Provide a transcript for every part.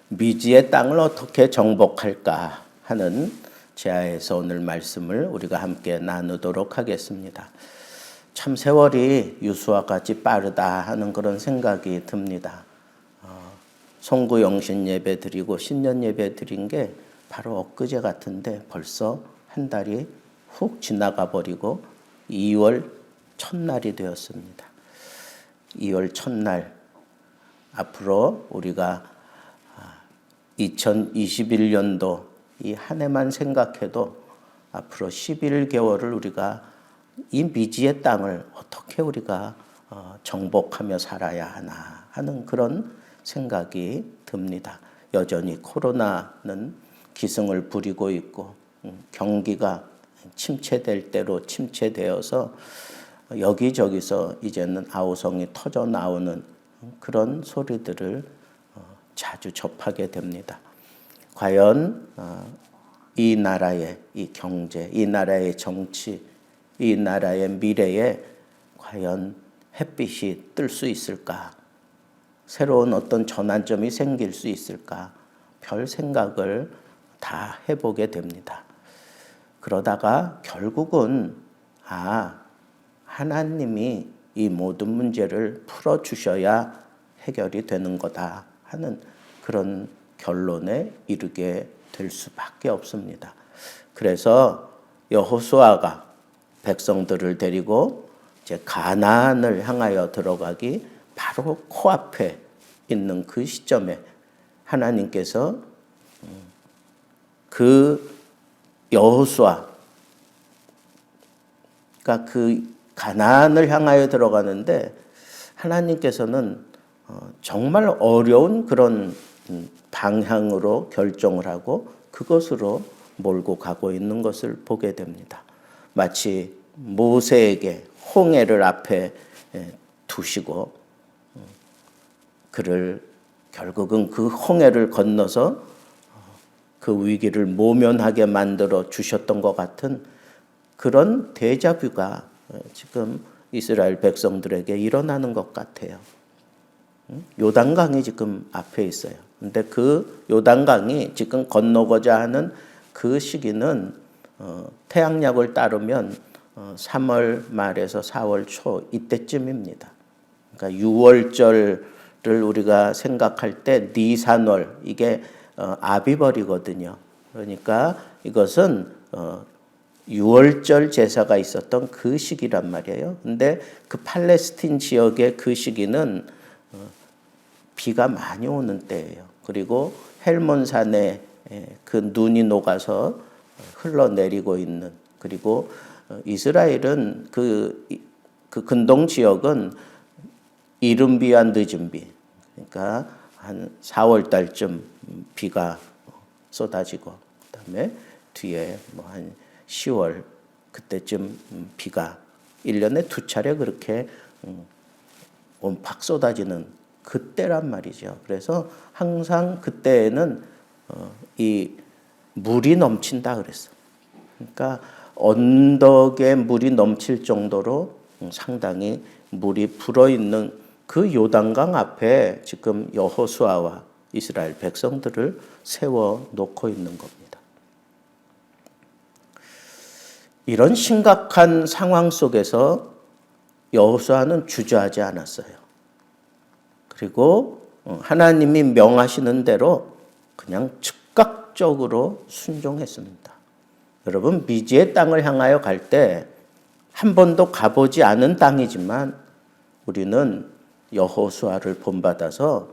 미지의 땅을 어떻게 정복할까 하는 제하에서 오늘 말씀을 우리가 함께 나누도록 하겠습니다. 참 세월이 유수와 같이 빠르다 하는 그런 생각이 듭니다. 송구영신 예배 드리고 신년 예배 드린 게 바로 엊그제 같은데 벌써 한 달이 훅 지나가 버리고 2월 첫날이 되었습니다. 2월 첫날 앞으로 우리가 2021년도 이 한 해만 생각해도 앞으로 11개월을 우리가 이 미지의 땅을 어떻게 우리가 정복하며 살아야 하나 하는 그런 생각이 듭니다. 여전히 코로나는 기승을 부리고 있고 경기가 침체될 대로 침체되어서 여기저기서 이제는 아우성이 터져 나오는 그런 소리들을 자주 접하게 됩니다. 과연 이 나라의 이 경제, 이 나라의 정치, 이 나라의 미래에 과연 햇빛이 뜰 수 있을까? 새로운 어떤 전환점이 생길 수 있을까? 별 생각을 다 해보게 됩니다. 그러다가 결국은 하나님이 이 모든 문제를 풀어주셔야 해결이 되는 거다 하는 그런 결론에 이르게 될 수밖에 없습니다. 그래서 여호수아가 백성들을 데리고 이제 가나안을 향하여 들어가기 바로 코앞에 있는 그 시점에 하나님께서 그 여호수아가 그 가나안을 향하여 들어가는데 하나님께서는 정말 어려운 그런 방향으로 결정을 하고 그것으로 몰고 가고 있는 것을 보게 됩니다. 마치 모세에게 홍해를 앞에 두시고 그를 결국은 그 홍해를 건너서 그 위기를 모면하게 만들어 주셨던 것 같은 그런 데자뷰가 지금 이스라엘 백성들에게 일어나는 것 같아요. 요단강이 지금 앞에 있어요. 근데 그 요단강이 지금 건너고자 하는 그 시기는 태양력을 따르면 3월 말에서 4월 초 이때쯤입니다. 그러니까 6월절을 우리가 생각할 때 니산월 이게 아비벌이거든요. 그러니까 이것은 6월절 제사가 있었던 그 시기란 말이에요. 근데 그 팔레스틴 지역의 그 시기는 비가 많이 오는 때예요. 그리고 헬몬산에 그 눈이 녹아서 흘러내리고 있는, 그리고 이스라엘은 그 근동 지역은 이른 비와 늦은 비, 그러니까 한 4월 달쯤 비가 쏟아지고 그다음에 뒤에 뭐 한 10월 그때쯤 비가 1년에 2차례 그렇게 온팍 쏟아지는 그때란 말이죠. 그래서 항상 그때에는 이 물이 넘친다 그랬어. 그러니까 언덕에 물이 넘칠 정도로 상당히 물이 불어있는 그 요단강 앞에 지금 여호수아와 이스라엘 백성들을 세워놓고 있는 겁니다. 이런 심각한 상황 속에서 여호수아는 주저하지 않았어요. 그리고 하나님이 명하시는 대로 그냥 즉각적으로 순종했습니다. 여러분, 미지의 땅을 향하여 갈 때 한 번도 가보지 않은 땅이지만 우리는 여호수아를 본받아서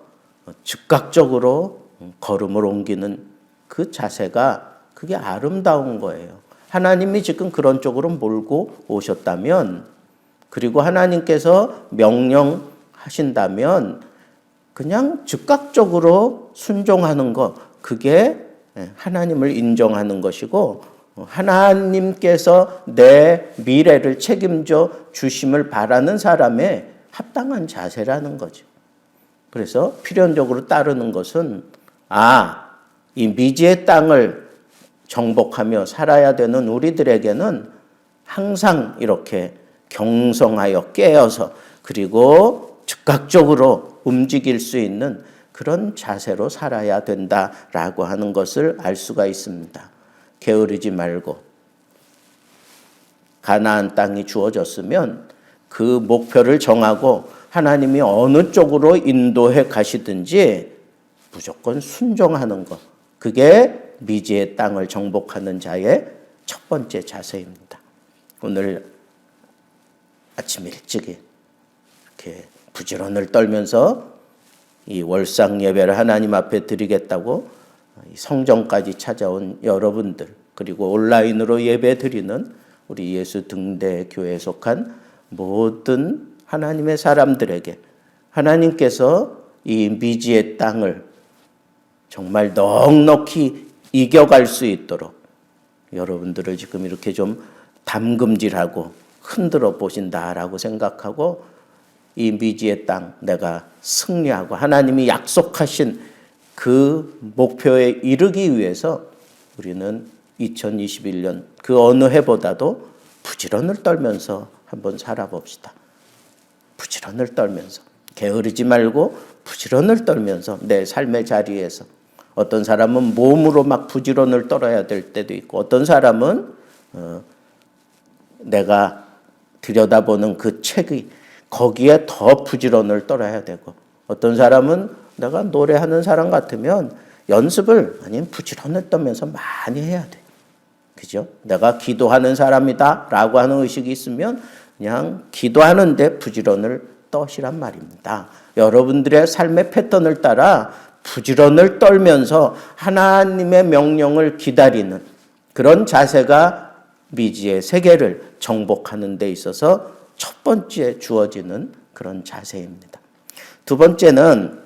즉각적으로 걸음을 옮기는 그 자세가 그게 아름다운 거예요. 하나님이 지금 그런 쪽으로 몰고 오셨다면, 그리고 하나님께서 명령하신다면 그냥 즉각적으로 순종하는 것, 그게 하나님을 인정하는 것이고 하나님께서 내 미래를 책임져 주심을 바라는 사람의 합당한 자세라는 거죠. 그래서 필연적으로 따르는 것은 이 미지의 땅을 정복하며 살아야 되는 우리들에게는 항상 이렇게 경성하여 깨어서 그리고 즉각적으로 움직일 수 있는 그런 자세로 살아야 된다라고 하는 것을 알 수가 있습니다. 게으르지 말고 가나안 땅이 주어졌으면 그 목표를 정하고 하나님이 어느 쪽으로 인도해 가시든지 무조건 순종하는 것. 그게 미지의 땅을 정복하는 자의 첫 번째 자세입니다. 오늘 아침 일찍이 이렇게 부지런을 떨면서 이 월상 예배를 하나님 앞에 드리겠다고 성전까지 찾아온 여러분들, 그리고 온라인으로 예배 드리는 우리 예수 등대 교회에 속한 모든 하나님의 사람들에게 하나님께서 이 미지의 땅을 정말 넉넉히 이겨갈 수 있도록 여러분들을 지금 이렇게 좀 담금질하고 흔들어 보신다라고 생각하고 이 미지의 땅 내가 승리하고 하나님이 약속하신 그 목표에 이르기 위해서 우리는 2021년 그 어느 해보다도 부지런을 떨면서 한번 살아봅시다. 부지런을 떨면서 게으르지 말고 부지런을 떨면서 내 삶의 자리에서 어떤 사람은 몸으로 막 부지런을 떨어야 될 때도 있고 어떤 사람은 내가 들여다보는 그 책이 거기에 더 부지런을 떨어야 되고 어떤 사람은 내가 노래하는 사람 같으면 연습을 아니면 부지런을 떨면서 많이 해야 돼. 그죠? 내가 기도하는 사람이다 라고 하는 의식이 있으면 그냥 기도하는데 부지런을 떠시란 말입니다. 여러분들의 삶의 패턴을 따라 부지런을 떨면서 하나님의 명령을 기다리는 그런 자세가 미지의 세계를 정복하는 데 있어서 첫 번째 주어지는 그런 자세입니다. 두 번째는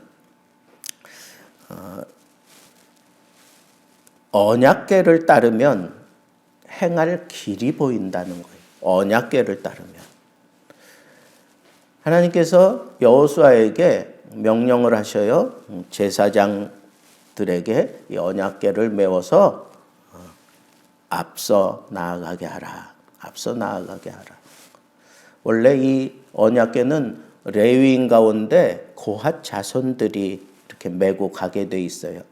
언약궤를 따르면 행할 길이 보인다는 거예요. 언약궤를 따르면. 하나님께서 여호수아에게 명령을 하셔요. 제사장들에게 이 언약궤를 메워서 앞서 나아가게 하라. 앞서 나아가게 하라. 원래 이 언약궤는 레위인 가운데 고핫 자손들이 이렇게 메고 가게 돼 있어요.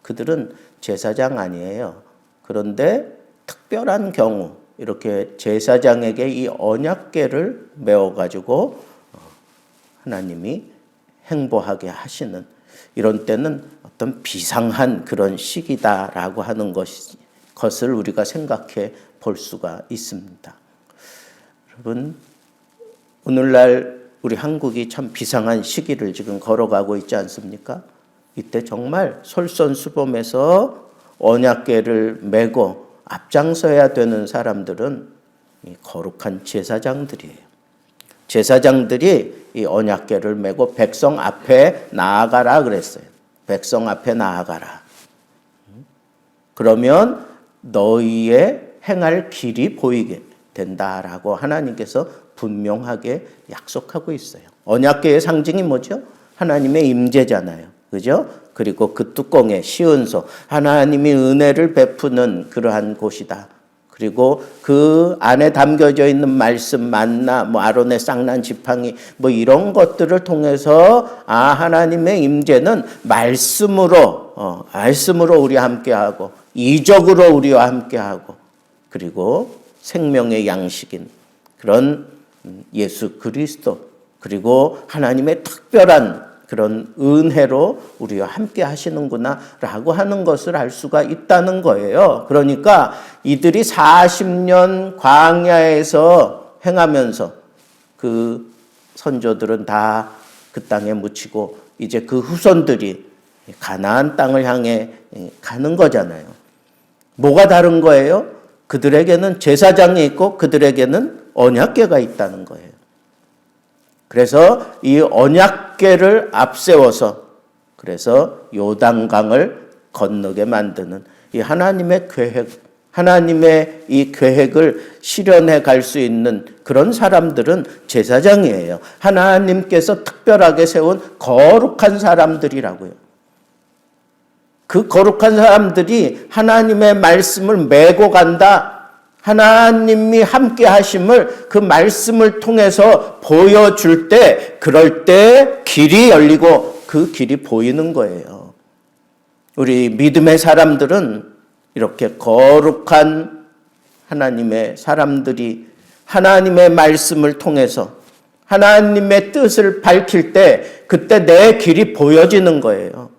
그들은 제사장 아니에요. 그런데 특별한 경우 이렇게 제사장에게 이 언약궤를 메워 가지고 하나님이 행보하게 하시는 이런 때는 어떤 비상한 그런 시기다라고 하는 것을 우리가 생각해 볼 수가 있습니다. 여러분, 오늘날 우리 한국이 참 비상한 시기를 지금 걸어가고 있지 않습니까? 이때 정말 솔선수범해서 언약궤를 메고 앞장서야 되는 사람들은 이 거룩한 제사장들이에요. 제사장들이 이 언약궤를 메고 백성 앞에 나아가라 그랬어요. 백성 앞에 나아가라. 그러면 너희의 행할 길이 보이게 된다라고 하나님께서 분명하게 약속하고 있어요. 언약궤의 상징이 뭐죠? 하나님의 임재잖아요. 그죠? 그리고 그 뚜껑에 시은소, 하나님이 은혜를 베푸는 그러한 곳이다. 그리고 그 안에 담겨져 있는 말씀, 만나, 아론의 쌍난 지팡이, 이런 것들을 통해서 하나님의 임재는 말씀으로 우리와 함께하고 이적으로 우리와 함께하고 그리고 생명의 양식인 그런 예수 그리스도 그리고 하나님의 특별한 그런 은혜로 우리와 함께 하시는구나 라고 하는 것을 알 수가 있다는 거예요. 그러니까 이들이 40년 광야에서 행하면서 그 선조들은 다 그 땅에 묻히고 이제 그 후손들이 가나안 땅을 향해 가는 거잖아요. 뭐가 다른 거예요? 그들에게는 제사장이 있고 그들에게는 언약궤가 있다는 거예요. 그래서 이 언약궤를 앞세워서 그래서 요단강을 건너게 만드는 이 하나님의 계획, 하나님의 이 계획을 실현해 갈 수 있는 그런 사람들은 제사장이에요. 하나님께서 특별하게 세운 거룩한 사람들이라고요. 그 거룩한 사람들이 하나님의 말씀을 메고 간다. 하나님이 함께 하심을 그 말씀을 통해서 보여줄 때 그럴 때 길이 열리고 그 길이 보이는 거예요. 우리 믿음의 사람들은 이렇게 거룩한 하나님의 사람들이 하나님의 말씀을 통해서 하나님의 뜻을 밝힐 때 그때 내 길이 보여지는 거예요.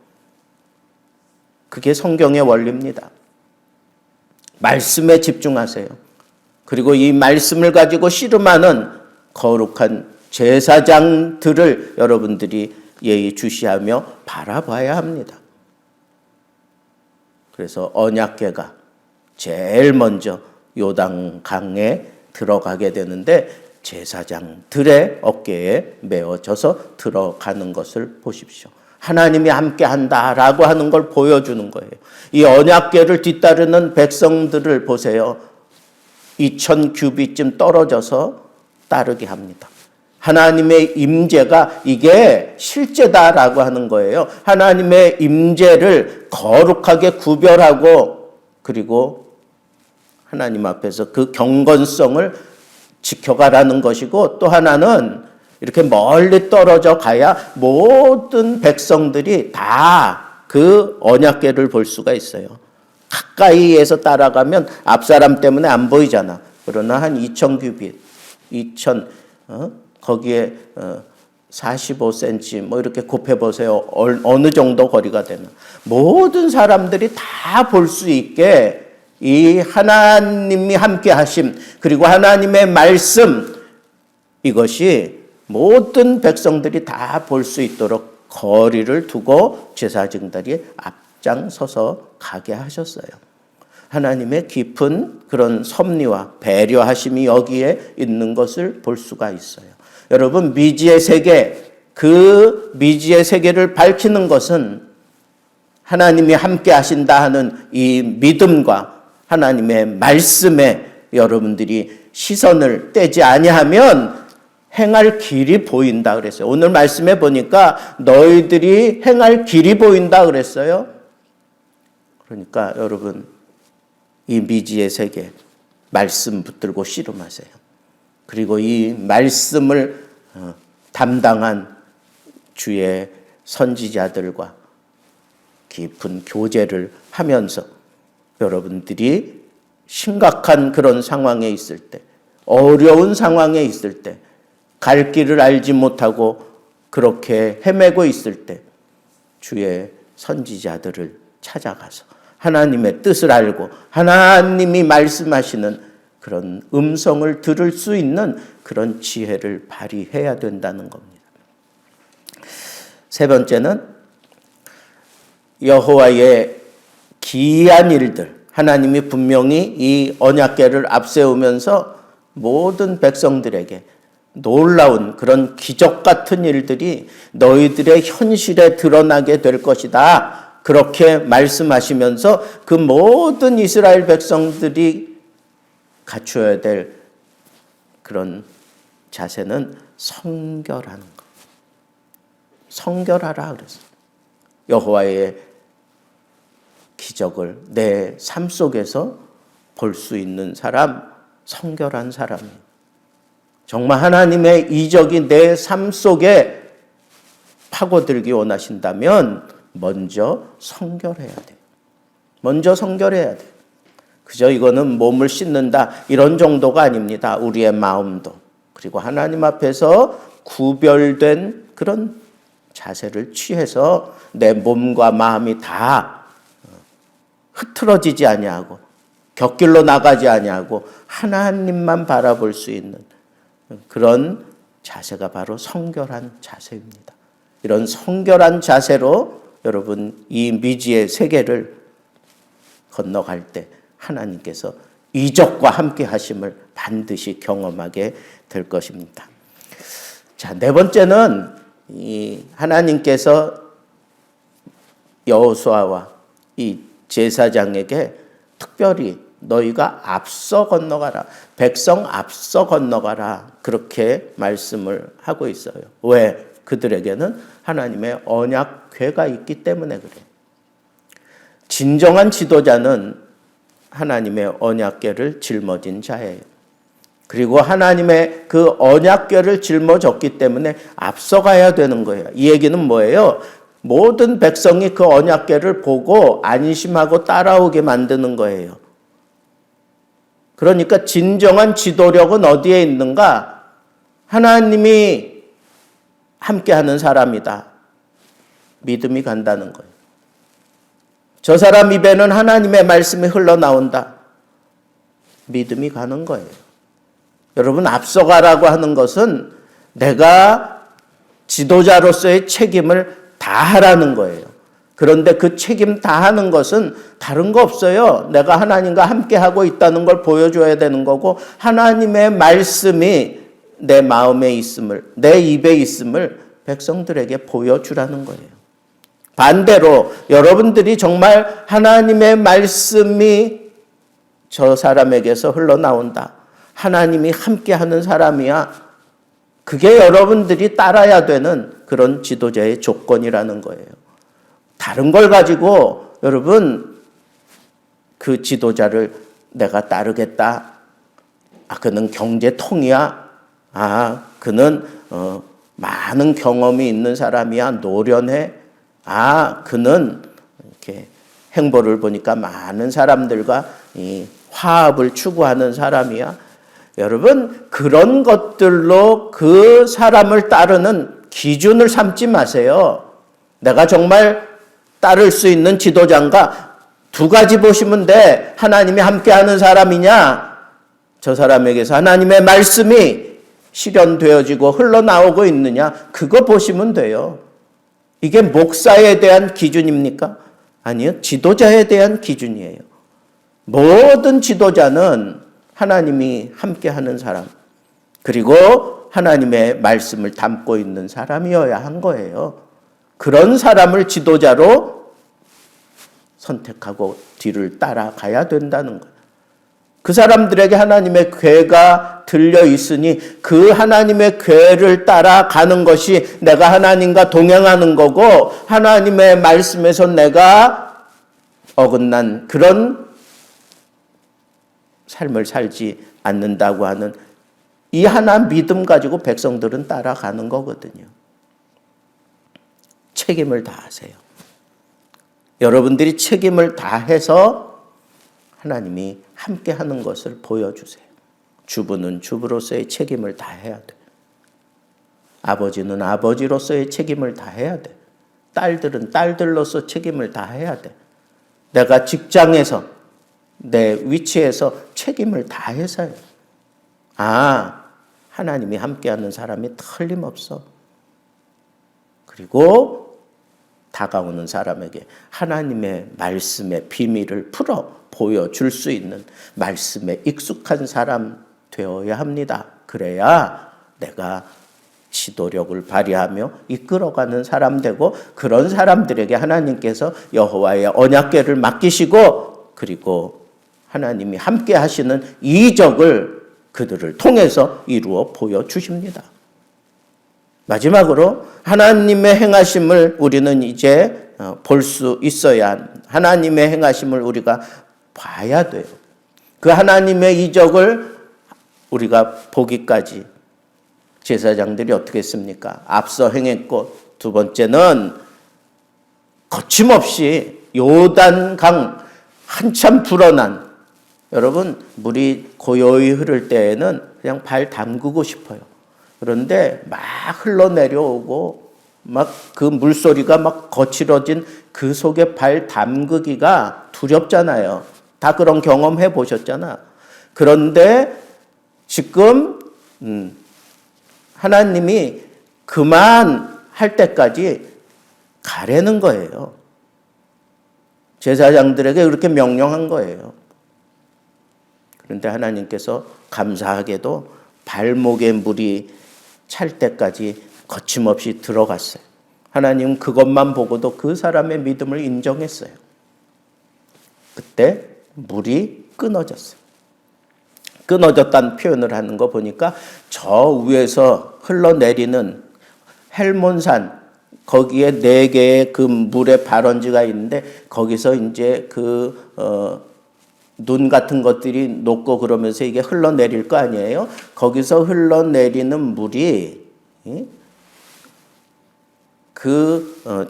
그게 성경의 원리입니다. 말씀에 집중하세요. 그리고 이 말씀을 가지고 씨름하는 거룩한 제사장들을 여러분들이 예의주시하며 바라봐야 합니다. 그래서 언약궤가 제일 먼저 요단강에 들어가게 되는데 제사장들의 어깨에 메어져서 들어가는 것을 보십시오. 하나님이 함께 한다라고 하는 걸 보여주는 거예요. 이 언약궤를 뒤따르는 백성들을 보세요. 2000규빗쯤 떨어져서 따르게 합니다. 하나님의 임재가 이게 실제다라고 하는 거예요. 하나님의 임재를 거룩하게 구별하고 그리고 하나님 앞에서 그 경건성을 지켜가라는 것이고, 또 하나는 이렇게 멀리 떨어져 가야 모든 백성들이 다 그 언약궤를 볼 수가 있어요. 가까이에서 따라가면 앞사람 때문에 안 보이잖아. 그러나 한 2000규빗, 거기에 45cm 뭐 이렇게 곱해보세요. 어느 정도 거리가 되나. 모든 사람들이 다 볼 수 있게 이 하나님이 함께 하심, 그리고 하나님의 말씀, 이것이 모든 백성들이 다 볼 수 있도록 거리를 두고 제사장들이 앞장서서 가게 하셨어요. 하나님의 깊은 그런 섭리와 배려하심이 여기에 있는 것을 볼 수가 있어요. 여러분, 미지의 세계, 그 미지의 세계를 밝히는 것은 하나님이 함께 하신다 하는 이 믿음과 하나님의 말씀에 여러분들이 시선을 떼지 아니하면 행할 길이 보인다 그랬어요. 오늘 말씀해 보니까 너희들이 행할 길이 보인다 그랬어요. 그러니까 여러분, 이 미지의 세계 말씀 붙들고 씨름하세요. 그리고 이 말씀을 담당한 주의 선지자들과 깊은 교제를 하면서 여러분들이 심각한 그런 상황에 있을 때, 어려운 상황에 있을 때, 갈 길을 알지 못하고 그렇게 헤매고 있을 때 주의 선지자들을 찾아가서 하나님의 뜻을 알고 하나님이 말씀하시는 그런 음성을 들을 수 있는 그런 지혜를 발휘해야 된다는 겁니다. 세 번째는 여호와의 기이한 일들, 하나님이 분명히 이 언약궤를 앞세우면서 모든 백성들에게 놀라운 그런 기적 같은 일들이 너희들의 현실에 드러나게 될 것이다. 그렇게 말씀하시면서 그 모든 이스라엘 백성들이 갖춰야 될 그런 자세는 성결하는 것. 성결하라 그랬어요. 여호와의 기적을 내 삶 속에서 볼 수 있는 사람, 성결한 사람이에요. 정말 하나님의 이적이 내 삶 속에 파고들기 원하신다면 먼저 성결해야 돼요. 먼저 성결해야 돼요. 그저 이거는 몸을 씻는다 이런 정도가 아닙니다. 우리의 마음도, 그리고 하나님 앞에서 구별된 그런 자세를 취해서 내 몸과 마음이 다 흐트러지지 아니하고 곁길로 나가지 아니하고 하나님만 바라볼 수 있는 그런 자세가 바로 성결한 자세입니다. 이런 성결한 자세로 여러분 이 미지의 세계를 건너갈 때 하나님께서 이적과 함께 하심을 반드시 경험하게 될 것입니다. 자, 네 번째는 이 하나님께서 여호수아와 이 제사장에게 특별히 너희가 앞서 건너가라, 백성 앞서 건너가라, 그렇게 말씀을 하고 있어요. 왜? 그들에게는 하나님의 언약궤가 있기 때문에 그래요. 진정한 지도자는 하나님의 언약궤를 짊어진 자예요. 그리고 하나님의 그 언약궤를 짊어졌기 때문에 앞서가야 되는 거예요. 이 얘기는 뭐예요? 모든 백성이 그 언약궤를 보고 안심하고 따라오게 만드는 거예요. 그러니까 진정한 지도력은 어디에 있는가? 하나님이 함께하는 사람이다. 믿음이 간다는 거예요. 저 사람 입에는 하나님의 말씀이 흘러나온다. 믿음이 가는 거예요. 여러분, 앞서가라고 하는 것은 내가 지도자로서의 책임을 다하라는 거예요. 그런데 그 책임 다하는 것은 다른 거 없어요. 내가 하나님과 함께하고 있다는 걸 보여줘야 되는 거고, 하나님의 말씀이 내 마음에 있음을, 내 입에 있음을 백성들에게 보여주라는 거예요. 반대로 여러분들이 정말 하나님의 말씀이 저 사람에게서 흘러나온다. 하나님이 함께하는 사람이야. 그게 여러분들이 따라야 되는 그런 지도자의 조건이라는 거예요. 다른 걸 가지고 여러분 그 지도자를 내가 따르겠다. 그는 경제통이야. 그는 많은 경험이 있는 사람이야. 노련해. 그는 이렇게 행보를 보니까 많은 사람들과 이 화합을 추구하는 사람이야. 여러분, 그런 것들로 그 사람을 따르는 기준을 삼지 마세요. 내가 정말 따를 수 있는 지도자인가? 두 가지 보시면 돼. 하나님이 함께하는 사람이냐? 저 사람에게서 하나님의 말씀이 실현되어지고 흘러나오고 있느냐? 그거 보시면 돼요. 이게 목사에 대한 기준입니까? 아니요. 지도자에 대한 기준이에요. 모든 지도자는 하나님이 함께하는 사람, 그리고 하나님의 말씀을 담고 있는 사람이어야 한 거예요. 그런 사람을 지도자로 선택하고 뒤를 따라가야 된다는 거예요. 그 사람들에게 하나님의 궤가 들려 있으니 그 하나님의 궤를 따라가는 것이 내가 하나님과 동행하는 거고, 하나님의 말씀에서 내가 어긋난 그런 삶을 살지 않는다고 하는 이 하나 믿음 가지고 백성들은 따라가는 거거든요. 책임을 다하세요. 여러분들이 책임을 다해서 하나님이 함께하는 것을 보여주세요. 주부는 주부로서의 책임을 다해야 돼. 아버지는 아버지로서의 책임을 다해야 돼. 딸들은 딸들로서 책임을 다해야 돼. 내가 직장에서 내 위치에서 책임을 다해서요. 하나님이 함께하는 사람이 틀림없어. 그리고 다가오는 사람에게 하나님의 말씀의 비밀을 풀어 보여줄 수 있는 말씀에 익숙한 사람 되어야 합니다. 그래야 내가 지도력을 발휘하며 이끌어가는 사람 되고, 그런 사람들에게 하나님께서 여호와의 언약궤를 맡기시고, 그리고 하나님이 함께 하시는 이적을 그들을 통해서 이루어 보여주십니다. 마지막으로 하나님의 행하심을 우리는 이제 볼 수 있어야, 하나님의 행하심을 우리가 봐야 돼요. 그 하나님의 이적을 우리가 보기까지 제사장들이 어떻게 했습니까? 앞서 행했고, 두 번째는 거침없이 요단강 한참 불어난, 여러분 물이 고요히 흐를 때에는 그냥 발 담그고 싶어요. 그런데 막 흘러내려오고 막 그 물소리가 막 거칠어진 그 속에 발 담그기가 두렵잖아요. 다 그런 경험해 보셨잖아. 그런데 지금 하나님이 그만할 때까지 가라는 거예요. 제사장들에게 그렇게 명령한 거예요. 그런데 하나님께서 감사하게도 발목에 물이 찰 때까지 거침없이 들어갔어요. 하나님은 그것만 보고도 그 사람의 믿음을 인정했어요. 그때 물이 끊어졌어요. 끊어졌다는 표현을 하는 거 보니까 저 위에서 흘러내리는 헬몬산, 거기에 4개의 그 물의 발원지가 있는데, 거기서 이제 눈 같은 것들이 녹고 그러면서 이게 흘러내릴 거 아니에요? 거기서 흘러내리는 물이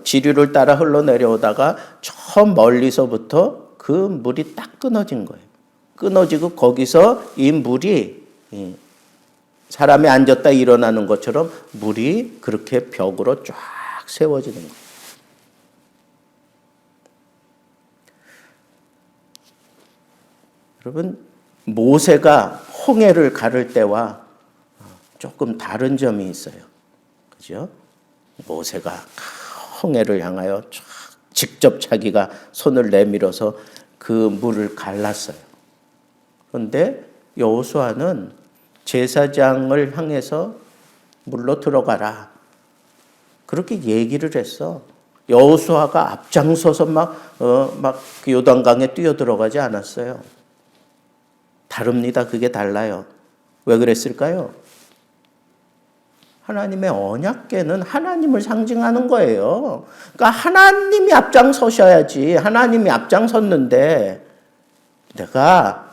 지류를 따라 흘러내려오다가 저 멀리서부터 그 물이 딱 끊어진 거예요. 끊어지고 거기서 이 물이 사람이 앉았다 일어나는 것처럼 물이 그렇게 벽으로 쫙 세워지는 거예요. 여러분, 모세가 홍해를 가를 때와 조금 다른 점이 있어요. 그죠? 모세가 홍해를 향하여 직접 자기가 손을 내밀어서 그 물을 갈랐어요. 그런데 여호수아는 제사장을 향해서 물로 들어가라, 그렇게 얘기를 했어. 여호수아가 앞장서서 막 요단강에 뛰어들어가지 않았어요. 다릅니다. 그게 달라요. 왜 그랬을까요? 하나님의 언약궤는 하나님을 상징하는 거예요. 그러니까 하나님이 앞장서셔야지. 하나님이 앞장섰는데 내가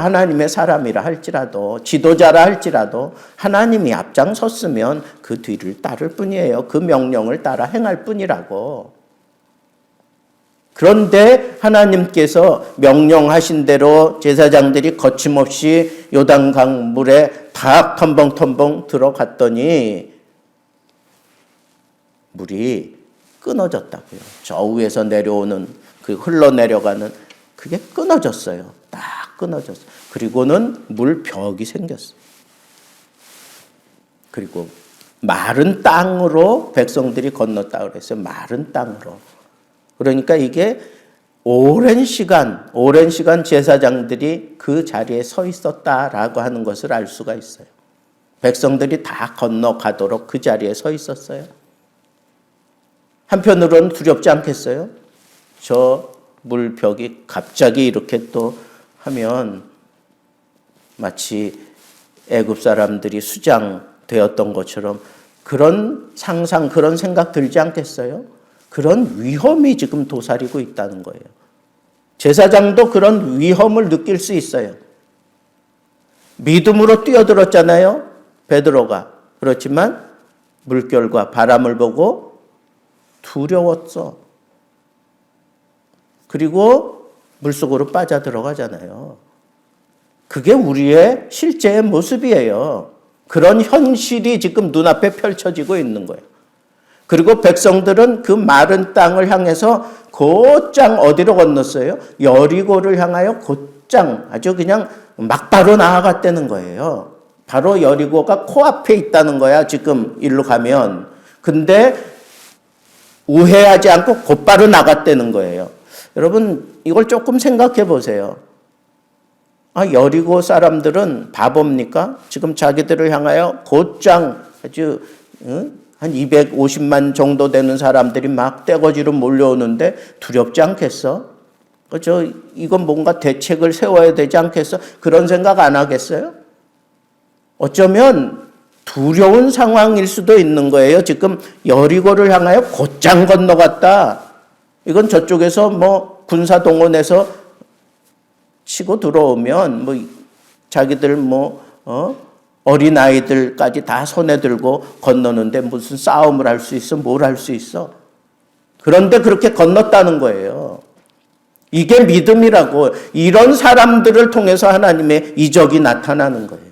하나님의 사람이라 할지라도, 지도자라 할지라도 하나님이 앞장섰으면 그 뒤를 따를 뿐이에요. 그 명령을 따라 행할 뿐이라고. 그런데 하나님께서 명령하신 대로 제사장들이 거침없이 요단강 물에 다 텀벙텀벙 들어갔더니 물이 끊어졌다고요. 저 위에서 내려오는 그 흘러내려가는 그게 끊어졌어요. 딱 끊어졌어요. 그리고는 물벽이 생겼어요. 그리고 마른 땅으로 백성들이 건넜다 그랬어요. 마른 땅으로. 그러니까 이게 오랜 시간 제사장들이 그 자리에 서 있었다라고 하는 것을 알 수가 있어요. 백성들이 다 건너가도록 그 자리에 서 있었어요. 한편으로는 두렵지 않겠어요? 저 물벽이 갑자기 이렇게 또 하면 마치 애굽 사람들이 수장되었던 것처럼 그런 상상, 그런 생각 들지 않겠어요? 그런 위험이 지금 도사리고 있다는 거예요. 제사장도 그런 위험을 느낄 수 있어요. 믿음으로 뛰어들었잖아요, 베드로가. 그렇지만 물결과 바람을 보고 두려웠어. 그리고 물속으로 빠져들어가잖아요. 그게 우리의 실제의 모습이에요. 그런 현실이 지금 눈앞에 펼쳐지고 있는 거예요. 그리고 백성들은 그 마른 땅을 향해서 곧장 어디로 건넜어요? 여리고를 향하여 곧장 아주 그냥 막바로 나아갔다는 거예요. 바로 여리고가 코앞에 있다는 거야, 지금 일로 가면. 근데 우회하지 않고 곧바로 나갔다는 거예요. 여러분, 이걸 조금 생각해 보세요. 여리고 사람들은 바보입니까? 지금 자기들을 향하여 곧장 아주 한 250만 정도 되는 사람들이 막 떼거지로 몰려오는데 두렵지 않겠어? 이건 뭔가 대책을 세워야 되지 않겠어? 그런 생각 안 하겠어요? 어쩌면 두려운 상황일 수도 있는 거예요. 지금 여리고를 향하여 곧장 건너갔다. 이건 저쪽에서 군사 동원해서 치고 들어오면 자기들 어린아이들까지 다 손에 들고 건너는데 무슨 싸움을 할 수 있어? 뭘 할 수 있어? 그런데 그렇게 건넜다는 거예요. 이게 믿음이라고. 이런 사람들을 통해서 하나님의 이적이 나타나는 거예요.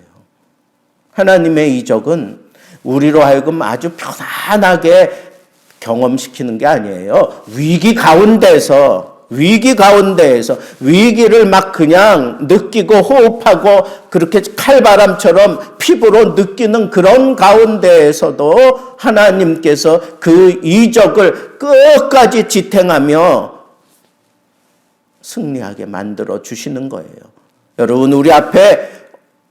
하나님의 이적은 우리로 하여금 아주 편안하게 경험시키는 게 아니에요. 위기 가운데에서 위기를 막 그냥 느끼고 호흡하고 그렇게 칼바람처럼 피부로 느끼는 그런 가운데에서도 하나님께서 그 이적을 끝까지 지탱하며 승리하게 만들어 주시는 거예요. 여러분, 우리 앞에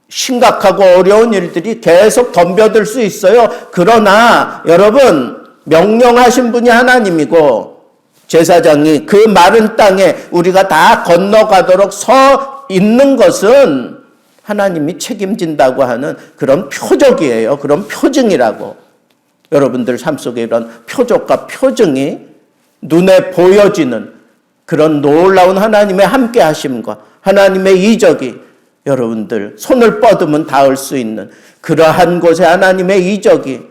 심각하고 어려운 일들이 계속 덤벼들 수 있어요. 그러나 여러분, 명령하신 분이 하나님이고 제사장이 그 마른 땅에 우리가 다 건너가도록 서 있는 것은 하나님이 책임진다고 하는 그런 표적이에요. 그런 표징이라고. 여러분들 삶 속에 이런 표적과 표징이 눈에 보여지는 그런 놀라운 하나님의 함께 하심과 하나님의 이적이 여러분들 손을 뻗으면 닿을 수 있는 그러한 곳에 하나님의 이적이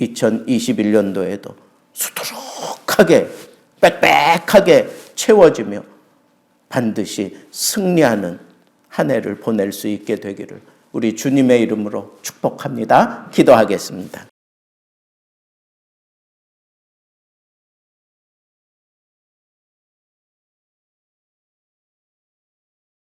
2021년도에도 수두룩하게 빽빽하게 채워지며 반드시 승리하는 한 해를 보낼 수 있게 되기를 우리 주님의 이름으로 축복합니다. 기도하겠습니다.